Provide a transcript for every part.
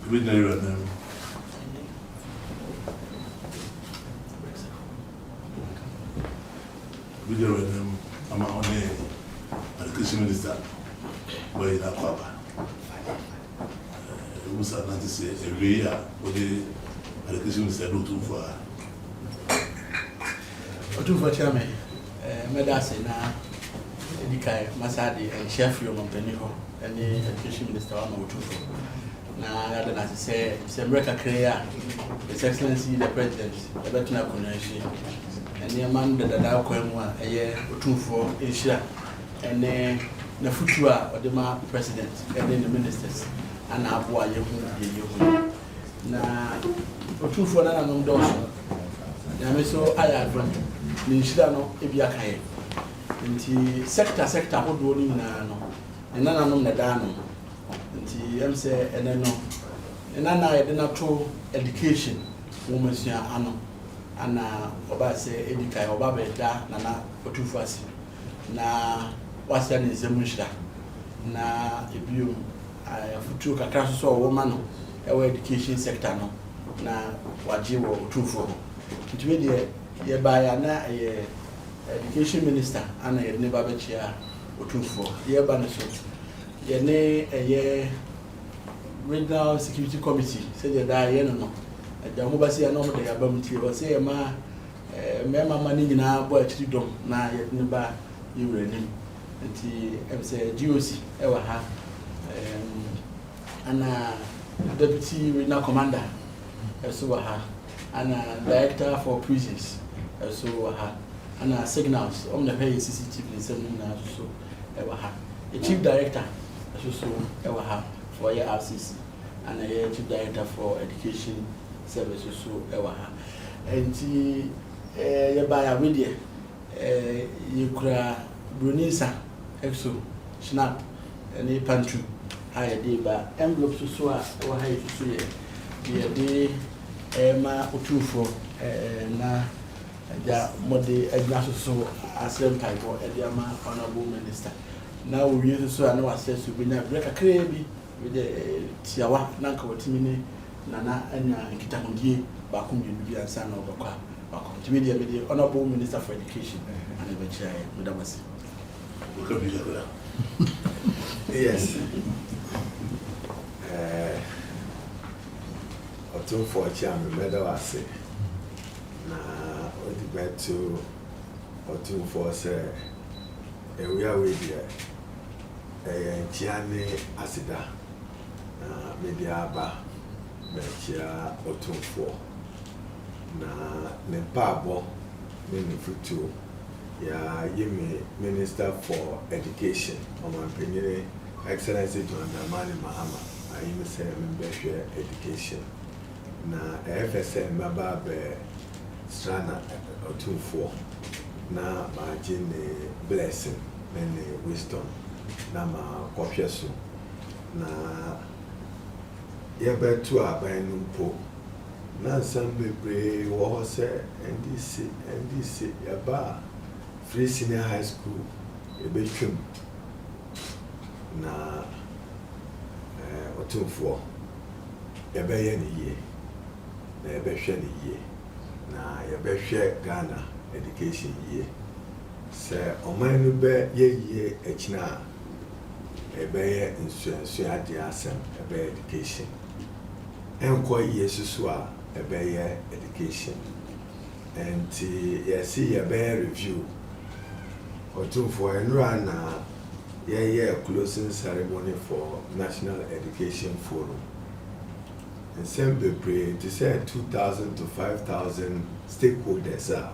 We never know. We never know. I'm on the education minister. Where is that cover? We start to say every year what the education minister do too far. Otumfuo chairman, medase na edikai masadi and chef yo company ho any education minister wa Otumfuo na ya na say America clear his excellency the president the betuna convention and man da kwemu a eye Otumfuo ehia and na futua odema president and the ministers and abo aye hu na Otumfuo na no do na me so aya advance ni shida no ebia kae nti sector hodo ni na no enana no na da no nti em say eneno enana ye na to education wo masua ano ana oba say edukai oba be da na Otumfuo asi na wasia ni zemunshira na ebio futu kakra so wo ma no e education sector no na waje wo Otumfuo nti we de ye baya na education minister ana ye ne babechia Otumfuo ye ba no so ye ne regional security committee say the da ye no aja mo ba se ya no mo de abam tie o say ma mema mani nyina bo achiri dom na ye ne ba yewre nim nti em say GOC e wa ha ana deputy regional commander e so wa ha ana director for prisons so ana signals on the CCTV seminar so a chief director so for your RCC and a chief director for education services so and the buyer with you cry Brunisa exo snap and a pantry higher day by envelopes so or high to see ma Otumfuo na ja mode agnaso so asem typo e dia ma honorable minister na we use so na access to be na break akra bi with the tiawa na nka watimi ne na anya nkita hundie ba ko bi bi ansa na obakwa ba ko timi dia be honorable minister for education and e be chair medamasi yes Otumfuo chairman medawase na odibeto Otumfuo say we are with chiane asida na media ba mechia Otumfuo na ne pabo ne futu ya yimi minister for education Omanpenyere excellency John Dramani Mahama ayimi say mbehwe education na FSM baba be strana Otumfuo na margin blessing and wisdom na ma kwahweso na yebetu abanumpo na sambebre wo se NDC yaba free senior high school ebetwem na Otumfuo yebeye ni ye na yebehwe ni ye na yebehwe Ghana education ye se omanu be ye echina ebeye insuransu ade asem ebe education enko ye susu a ebeye education and yes yebe review Otumfuo enra na ye closing ceremony for National Education Forum. And some people to say 2,000 to 5,000 stakeholders are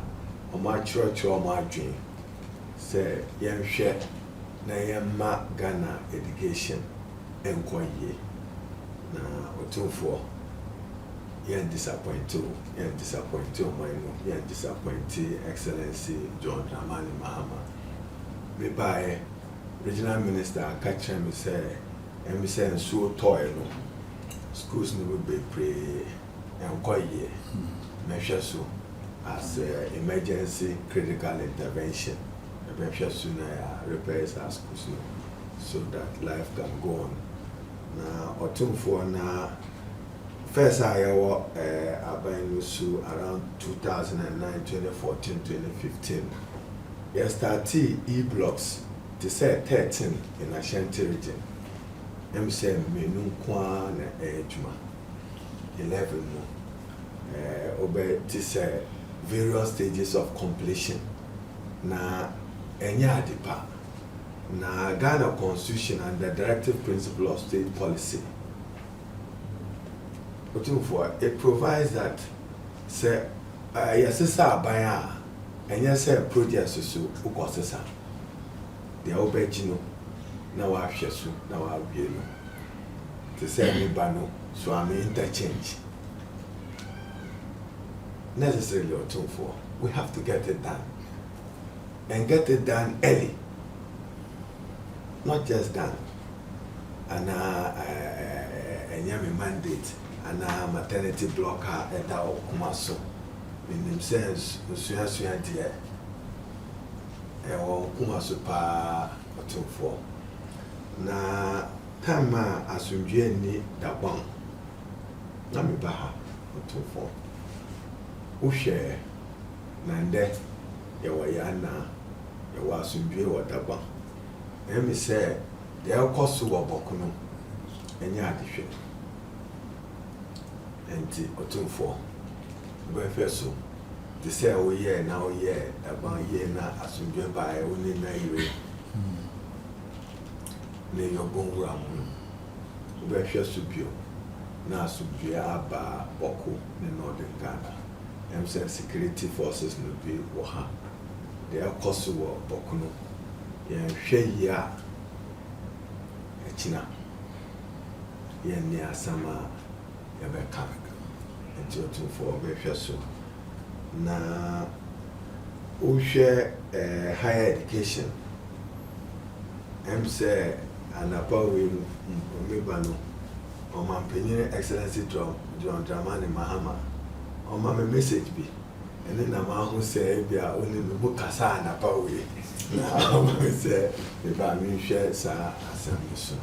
on my church or my dream. Say, young share na yamma Ghana education and kwaye na Otumfuo yan disappointed yan disappointed Excellency John Dramani Mahama. Me by regional minister catch me say so toy no schools no be pray and kwaye measure so as emergency critical intervention measure so na repairs our schools no so that life can go on na Otumfuo na first I Opemsuo around 2009, 2014, 2015. You started e-blocks to say 13 in Ashanti region. I'm saying menu kwa na ejuma 11 no. Obe to say various stages of completion. Na enya adipa. Na Ghana Constitution and the directive principle of state policy. Otumfuo, it provides that say yasisa abaya and yes projects so ukosesa. The obejino na wa hwesu na wa wie no. To say me bano so am interchange. Necessarily Otumfuo, we have to get it done. And get it done early. Not just done. And a mandate and a maternity blocker at our Kumaso. In them sense, Suya dear. Kumaso pa Otumfuo. Na Tama Asumjeni that one. Nami Baha Otumfuo. Ushe Nande Yawayana Yawasumjwe Wadaba. Emi say the alcosu wa bokuno enya adihwe enti Otumfuo we feso the say o ye na o ye aban ye na asundwe ba e oni na ire ne yobonwura mu we feso bio na asundwe aba boku ne northern Ghana em say security forces no be wo ha the alcosu wa bokuno hwɛ ya echina ni asama ya beka enti Otumfuo behwɛ so na uhwɛ higher education say anapa we meba no ɔmanpanyin excellency John Dramani Mahama ɔma me message bi ɛne na ma ho sɛ bia oni no mu kasa anapa we na say about me share sa assembly so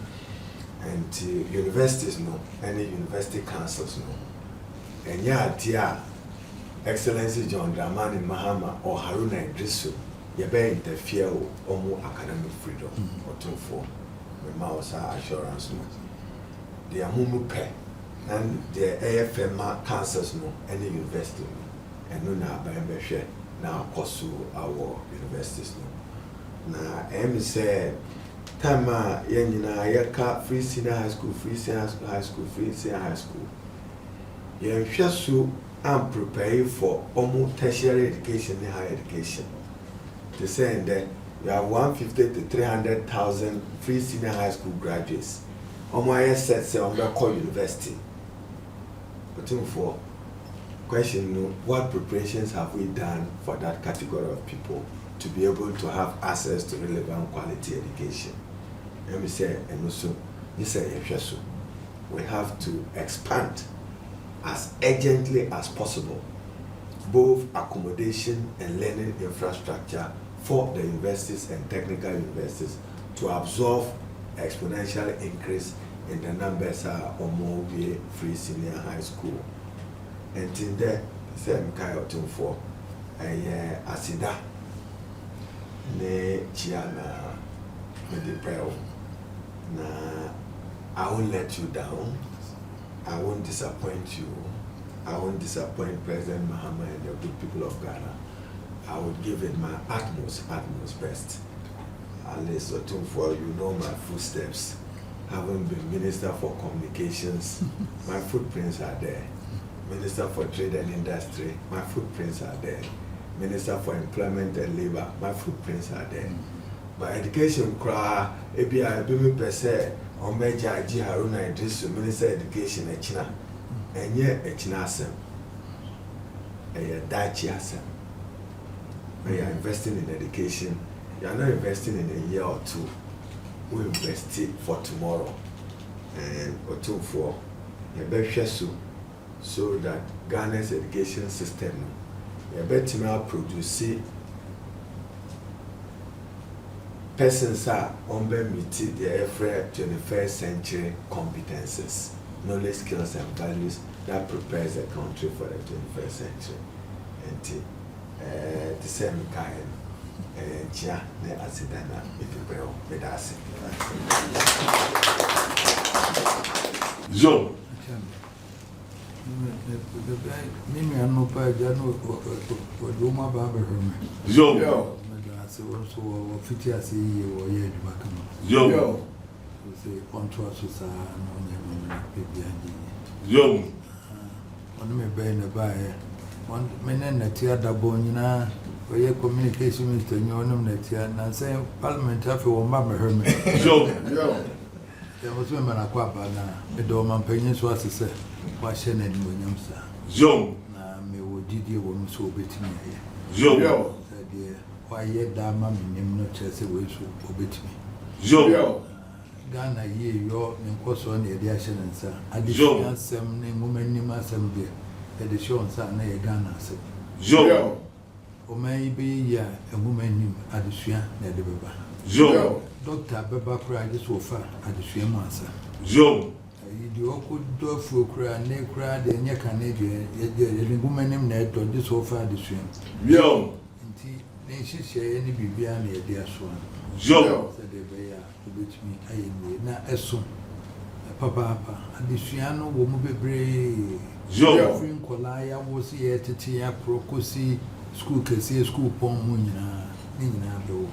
and universities no any university councils no and yeah dear excellency John Dramani Mahama or Haruna Idrisu you be interfere omu academic freedom Otumfuo me ma osa assurance no they are mumu pe and the AFM councils no any university no and no na ba be na kosu our universities no. Na say Tama Yanina Yaka free senior high school, free senior high school, free senior high school. You shasu and prepare for almost tertiary education and higher education. To say that you have 150 to 300,000 free senior high school graduates. My set say on the call university. Otumfuo, question what preparations have we done for that category of people to be able to have access to relevant quality education? Let me say, and also, we have to expand as urgently as possible both accommodation and learning infrastructure for the universities and technical universities to absorb exponential increase in the numbers of more free senior high school. And in there, same kind of Otumfuo, asida ne chiana me de prayer na I won't let you down. I won't disappoint you. I won't disappoint President Mahama and the good people of Ghana. I would give it my utmost best. At least Otumfuo, you know my footsteps. Having been Minister for Communications, my footprints are there. Minister for Trade and Industry, my footprints are there. Minister for Employment and Labor, my footprints are there. But education cry, ebi a me pese on Major Haruna Idrisu, Minister Education Echina. And yet Echina asem. A dachi asem. When you are investing in education, you are not investing in a year or two. We invest it for tomorrow. And Otumfuo, you better so that Ghana's education system, you better produce persons are meet the every 21st century competences. knowledge, skills, and values that prepares the country for the 21st century. And the same kind, Chia, the Asidana, if you will, with us. Joe. Mimi anupa jano waduma baba home. Yo. So ofiti asi wo ye duma kama. Yo. So control so sa no nya pebi andi. Yo. Onu me be na ba e. One menen na tia dabo nyina we communication minister nyonum na tia na say parliament afi wo mba me home. Yo. Ya mo so me na kwa ba na me do man panyin so asese wa hye na ni wonyam sa. Yo. Na me wo didi wo no so obetimi aye. Yo. Why yet that mammy named no chess away so obey me. Yo. Ghana ye your course on the addition and sir. I did show some name woman in my some beer. At the show on Saturday Ghana said. Yo. Or maybe ya a woman named Adishia near the Baba. Yo. Doctor Baba cried this so far at the Shia Mansa. Yo. You could do for cry, nay cried, and your Canadian, yet the woman named Ned or this so far the swim. Yo. Then she say any baby and a dear swan. Yo. Said the bear, which me I na esso. Papa, and the Shiano woman be brave. Yo. Free Colaya was here to tea procosi school case school pomuna, Nina do.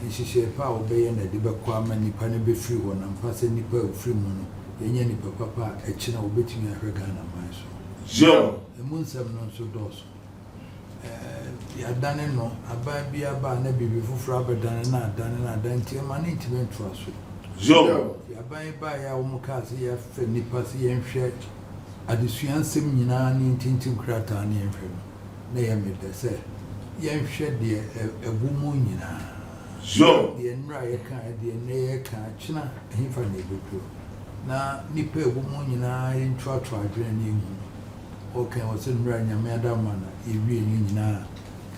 And she said, Power Bay and a debacquam and Nipani be free one and pass any pair of free mono. Any papa, a china will bet me a regana, my soul. Yo. The moons have not so docile. Ya dane no ababia ba na bibi fufura abedane na dane na dantie ma ne ntime ntwa so. Yo. Ya ban ba ya wo mukase ya fe nipa se ye nhwe adesuansem nyina ne ntintim krata ne nhwe no. Na ya mede se ye nhwe de ebumu nyina. Yo. De nra ye ka de ne ye ka china hifa ne beku. Na nipa ebumu nyina ye ntwa twa adwene ne hu. Okay, what's in Ryan Madamana, if we in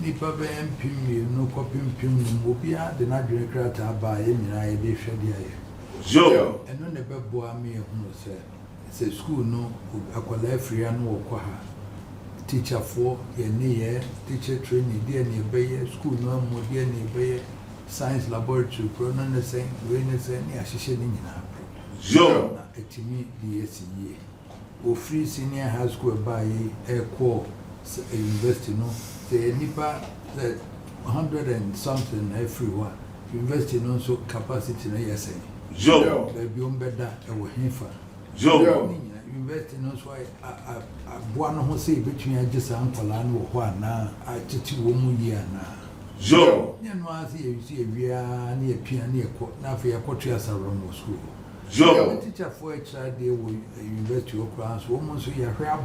Nipa Pim, no copy Pim, will be at the Nigerian Crata by him in I did shed the Yo. and no never bore me, who said, it's a school no, a qualify free and walk teacher for your near teacher training, dear near Bayer, school no more dear near Bayer, science laboratory, pronoun the same, when it's any association in our Yo. To me, the SCA. O free senior high school by a core university no the nipa that 100 and something everyone university no so capacity na yes Yo. be better e wo hefa Yo. university no so a boa no ho say between agisa ankola no ho ana a titi wo mu yi ana Yo. ne no ase e si e wia na e pia na e ko na afa e ko tua saromo school. Yo. Teacher for a child they will university of class, woman so ya a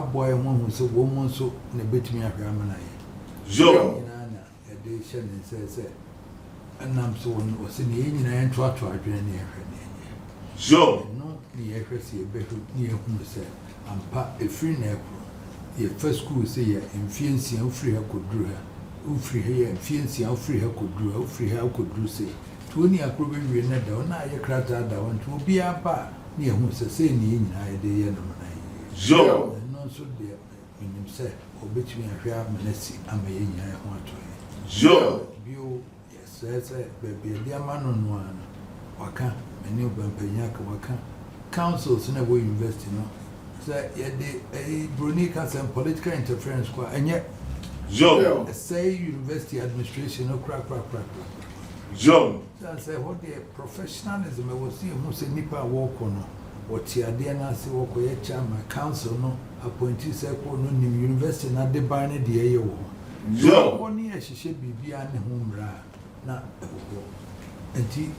boy, one who so woman so in a bit me a ramana. Yo. A day shannon says, and I'm so was in the Indian and try to adrenaline near her. Yo. No, near her see a better near whom said, and pat a free neck. Your first school say, in fiancé and free her could do her, who free her and fiancé and free her could do her, free her could do say. Tony a probably read down, I a crater down to be a bar near whom say, in I day and Yo. and not so dear when you say, or between a rare menacing, I may want to. Yo. You, yes, that's it, baby, a dear man on one. Waka, many of them Penyaka Waka. Councils never invest in. Say, yet a Brunica and political interference, and yet, Yo. say university administration, no crack. Yo. I say, what the professionalism I was seeing who say Nipa walk on what Tiadiana say walk or chairman council no appointee circle no university na de bane de ayo. Yo. One year she should be an home ra na enti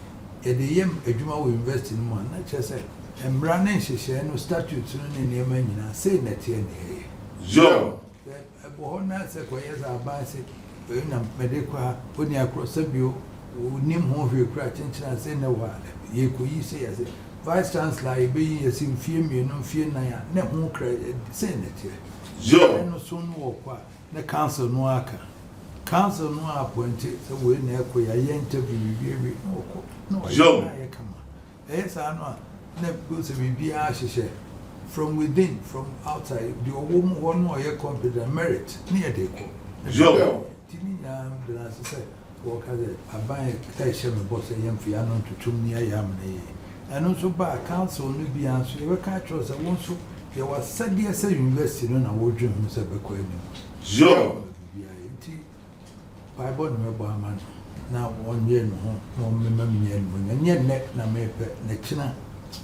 e de yem adwuma we invest in one na che say embra na hyehyɛ no statutes no ne nneɛma nyina say na tie ne Yo. e bo na say ko yes aba say we na medekwa oni akrosa bio nim ho hwe kura chenchena say na wa ye ko yi say yes vice chancellor e be yi yes mfie mienu mfie nan ya na ho kra say na tie Yo. no so no wo kwa na council no aka council no appointed so we na ko ya ye interview bi no ko no Yo. ya kama sa no na go se bibia hyehyɛ from within, from outside, the woman one more year competent merit near the co. Joe. Timmy, as I said, walk as a buy a shame boss a young fiano to tune near Yamne. And also by council, no be answered. You catch us at once. There was said yes, a university on a ward dream, Mr. Bequem. Joe. By body, my man. Now 1 year no home, memory, and yet net na me Nechina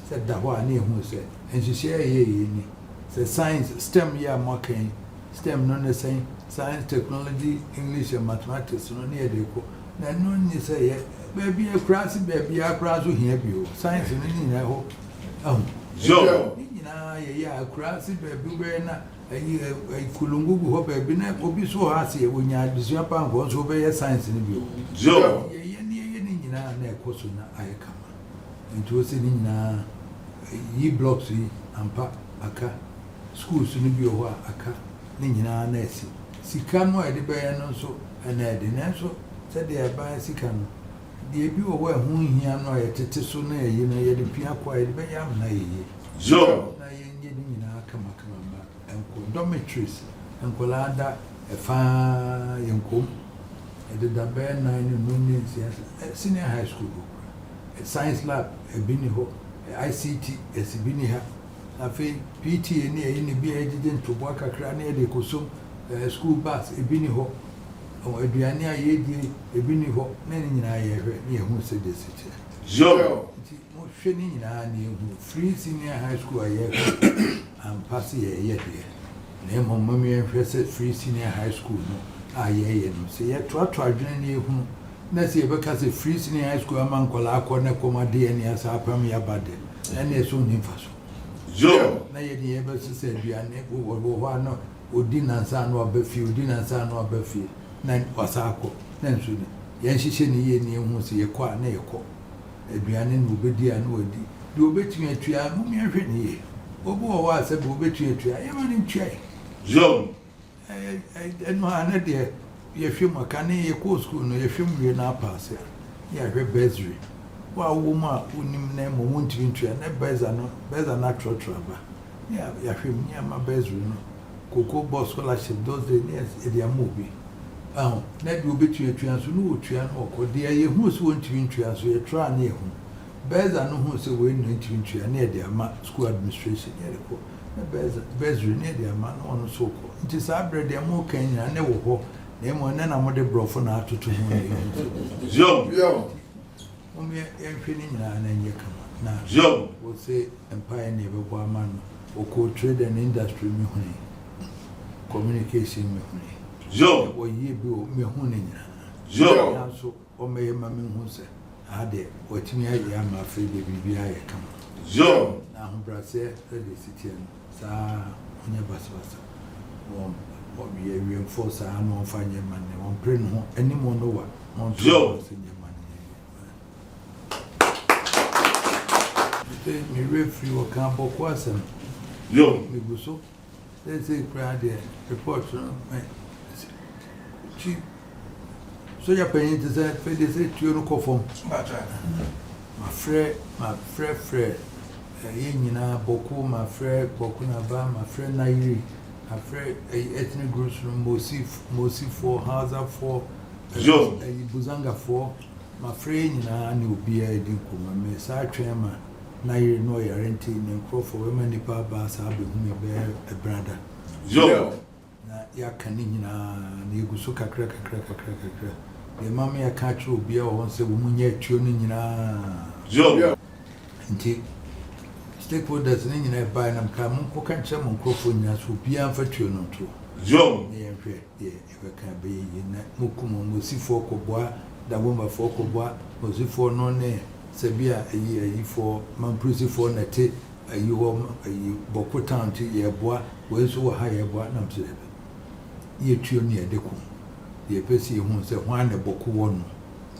said that one near who said, and she said, ye, said science, STEM, ya mocking, STEM, none the same, science, technology, English, and mathematics, no near the co. Then none you say, baby, a crassy baby, a crass will hear you, science, and I hope. Joe. Yeah, a crassy baby, a Kulungu hope a binet will be so hassy when you had this Japan was over science in view. Joe. Na ekosuna ayekama nti osini na yi blocks yi ampa aka schools ni bi oho aka ni nyina na esi sika no ede be no so na ede na so se de ba sika no de bi oho ehun hia no ayetete so na eyi na ye de pia kwa ede be yam na eyi Joe. na ye nge ni nyina kama ba enko dormitories enko lada efa yenkom the Dabe 9 Union senior high school, a science lab, a biniho, ICT, a sibiniha, a PT near any be agent to work a cranny, they consume school bus, a biniho, or a Diania Yedi, a biniho, many in I near who said the city. Joe. Training in free senior high school a year and passing a year. Name on Mummy and free senior high school. Aye, no. Say, yet to a journey whom Nancy because a free senior high school among Colacona, Coma, DNA as our premier body, and there's soon in Faso. Joe. Nay, the ever said, we are never one or dinner son or Buffy, dinner son or Buffy, then was Arco, then soon. Yen she sent ye near who see a quart near co. A Bianin will be dear and would do bet me a tree, I'm written ye. Obo was a bobetry tree, I am in tray. Joe. And one idea, you film a canny, a cool school, no, you film me now pass here. Yeah, very bezry. Well, woman, who name won't to intro, and that bears are natural trouble. Yeah, you film near my bedroom. Cocoa boss scholarship, those days, yes, it's a movie. Oh, that will be to a trans, no, trian or dear, you who's want to intro, so you try near home. Bears are no who's away to intro near their school administration. Bears near their man on so called. It is our bread, they are more Kenya, and never walk. They were none of the broken out to 2 million. Joe. Only everything and you come. Now, Joe. Will say empire never one man or co trade and industry me communication me. Joe. Or ye bill me honing. Joe. So, or may mammy who said, I did what me I am afraid they will be I come. Joe. Now, Brassier, that is it, sir, on your bus. What we reinforce our non fine money, won't bring home any more no one. Joe. Me referee or camp or quasam. Joe. Me go so. They say, crowd there, report. Cheap. So you're paying to say, they say, you don't call for my friend. Yena Boku, my friend Bokunaba, my friend Nairi, my friend ethnic groups from Mosi 4, Haza 4, Buzanga 4, my friend Nani Ubia Dinkuma, Mesa Trema, Nairi no Yarenti, and Crawford women nipa bas have been a brother. Joe. Yakanina, Nigusuka crack. The mammy a catch will be once a woman yet tuning Joe. Stakeholders in a buy and come, who can some microphone as will be unfortunate to. Joe. If I can be in Mukumo, Mosi for Cobois, the woman for Cobois, Mosi for None, Sabia a year for Mamprisi for Nate, a Boku town to your bois, where so high a bois, and I'm ye tune near the coon. The Pessi who said one a Boku one.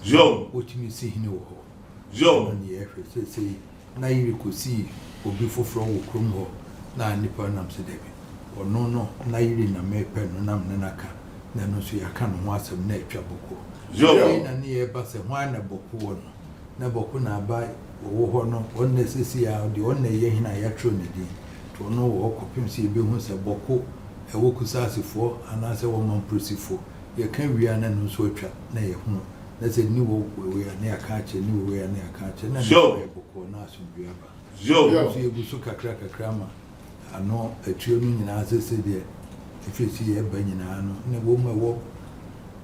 Joe. What you see no. Joe. Say, Nairi could see. Obi foforo wo krom ho na nipa nam se debi ono Nairi na mepe no nam nanaka na no so yaka no ho asem na atwa boko Joe na ne e ba se hwan na boko wo no na boko na ba wo ho no on necessary a de on na ye hina ya tro ne din to no wo kopim se ebe hu se boko e wo kusasefo ana se wo mamprosifo ye kan wi ana no so atwa na ye hu na se ni wo we na ya ka che ni wo we na ya ka che na ye boko na so bi aba so ye gu so kakra ma ano atuo no nyina se de efesi ye ba nyina no ne wo ma wo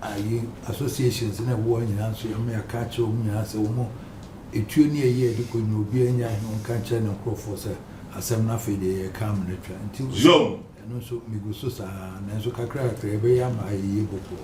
ayi associations na wo nyina so ye ma ya ka che wo nyina se wo mo etuo ni eye de ko ni obi anya ho kan che na crofo se asem na fe de ye kam na twa nti yo no so mi go so sa na so kakra kakra be ya ma ayi boko